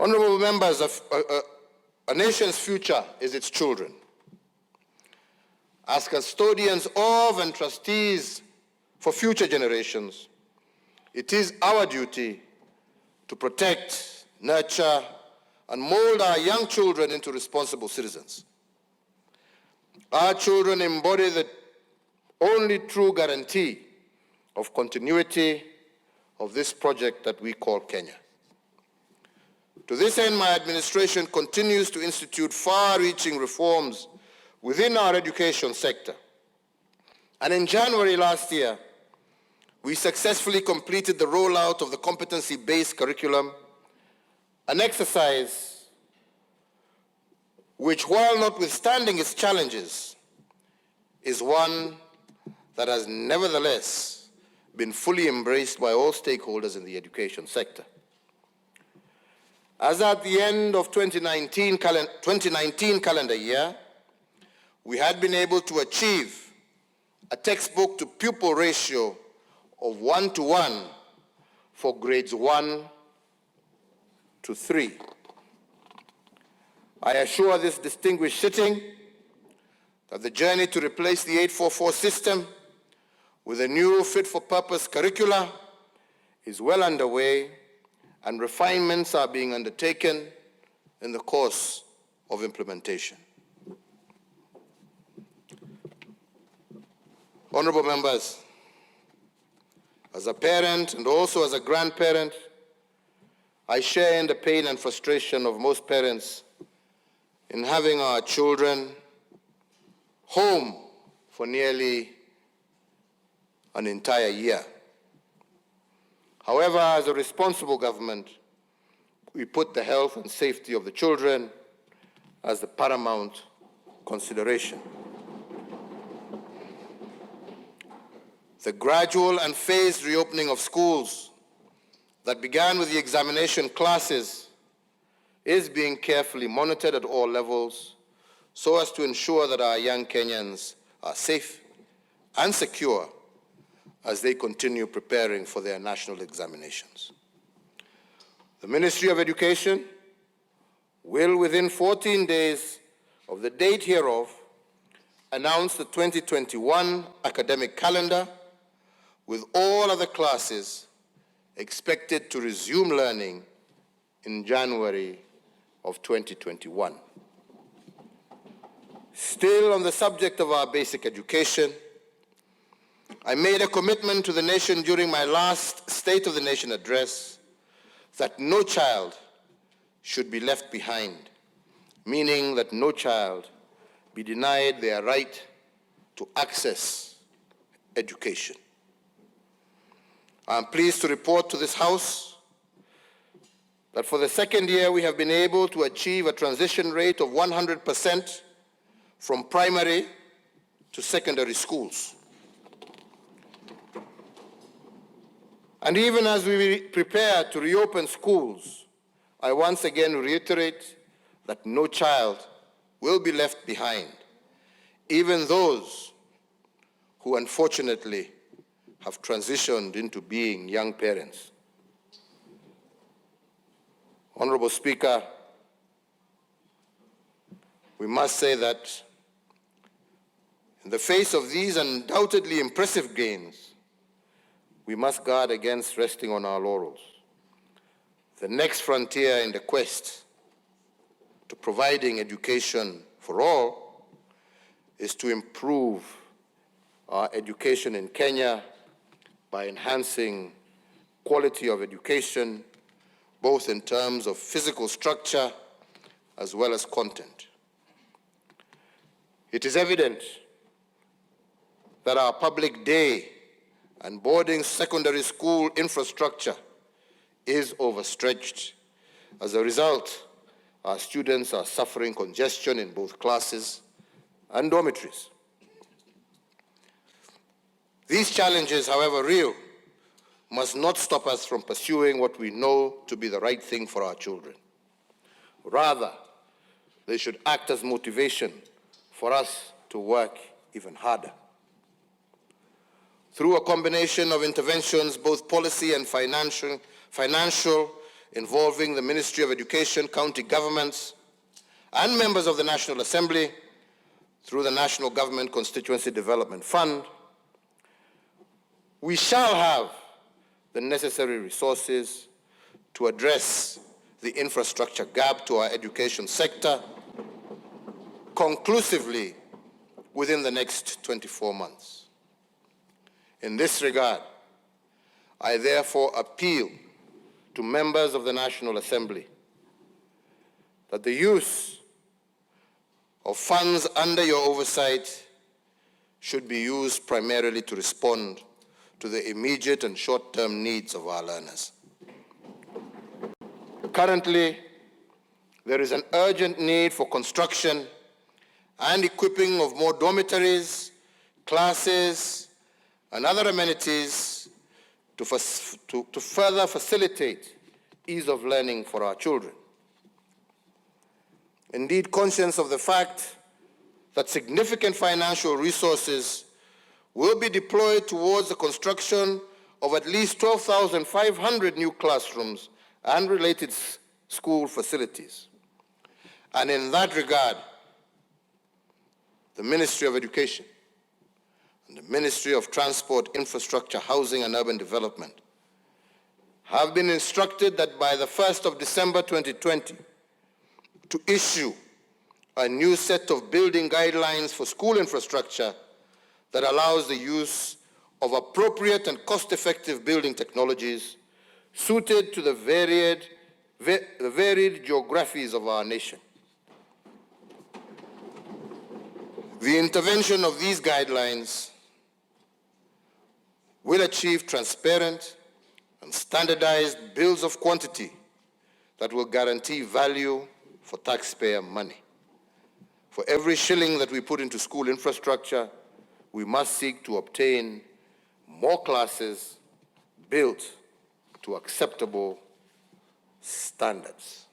Honorable members, a nation's future is its children. As custodians of and trustees for future generations, it is our duty to protect, nurture, and mold our young children into responsible citizens. Our children embody the only true guarantee of continuity of this project that we call Kenya. To this end, my administration continues to institute far-reaching reforms within our education sector. And in January last year, we successfully completed the rollout of the competency-based curriculum, an exercise which, while notwithstanding its challenges, is one that has nevertheless been fully embraced by all stakeholders in the education sector. As at the end of 2019 calendar year, we had been able to achieve a textbook to pupil ratio of 1:1 for grades 1 to 3. I assure this distinguished sitting that the journey to replace the 844 system with a new fit-for-purpose curricula is well underway, and refinements are being undertaken in the course of implementation. Honorable members, as a parent and also as a grandparent, I share in the pain and frustration of most parents in having our children home for nearly an entire year. However, as a responsible government, we put the health and safety of the children as the paramount consideration. The gradual and phased reopening of schools that began with the examination classes is being carefully monitored at all levels so as to ensure that our young Kenyans are safe and secure as they continue preparing for their national examinations. The Ministry of Education will, within 14 days of the date hereof, announce the 2021 academic calendar, with all other classes expected to resume learning in January of 2021. Still on the subject of our basic education, I made a commitment to the nation during my last State of the Nation address that no child should be left behind, meaning that no child be denied their right to access education. I am pleased to report to this House that for the second year we have been able to achieve a transition rate of 100% from primary to secondary schools. And even as we prepare to reopen schools, I once again reiterate that no child will be left behind, even those who unfortunately have transitioned into being young parents. Honorable Speaker, we must say that in the face of these undoubtedly impressive gains, we must guard against resting on our laurels. The next frontier in the quest to providing education for all is to improve our education in Kenya by enhancing quality of education, both in terms of physical structure as well as content. It is evident that our public day and boarding secondary school infrastructure is overstretched. As a result, our students are suffering congestion in both classes and dormitories. These challenges, however real, must not stop us from pursuing what we know to be the right thing for our children. Rather, they should act as motivation for us to work even harder. Through a combination of interventions, both policy and financial, involving the Ministry of Education, county governments, and members of the National Assembly through the National Government Constituency Development Fund, we shall have the necessary resources to address the infrastructure gap to our education sector conclusively within the next 24 months. In this regard, I therefore appeal to members of the National Assembly that the use of funds under your oversight should be used primarily to respond to the immediate and short-term needs of our learners. Currently, there is an urgent need for construction and equipping of more dormitories, classes, and other amenities to further facilitate ease of learning for our children. Indeed, conscious of the fact that significant financial resources will be deployed towards the construction of at least 12,500 new classrooms and related school facilities. And in that regard, the Ministry of Education and the Ministry of Transport, Infrastructure, Housing and Urban Development have been instructed that by the 1st of December 2020 to issue a new set of building guidelines for school infrastructure that allows the use of appropriate and cost-effective building technologies suited to the varied geographies of our nation. The intervention of these guidelines will achieve transparent and standardized bills of quantity that will guarantee value for taxpayer money. For every shilling that we put into school infrastructure, we must seek to obtain more classes built to acceptable standards.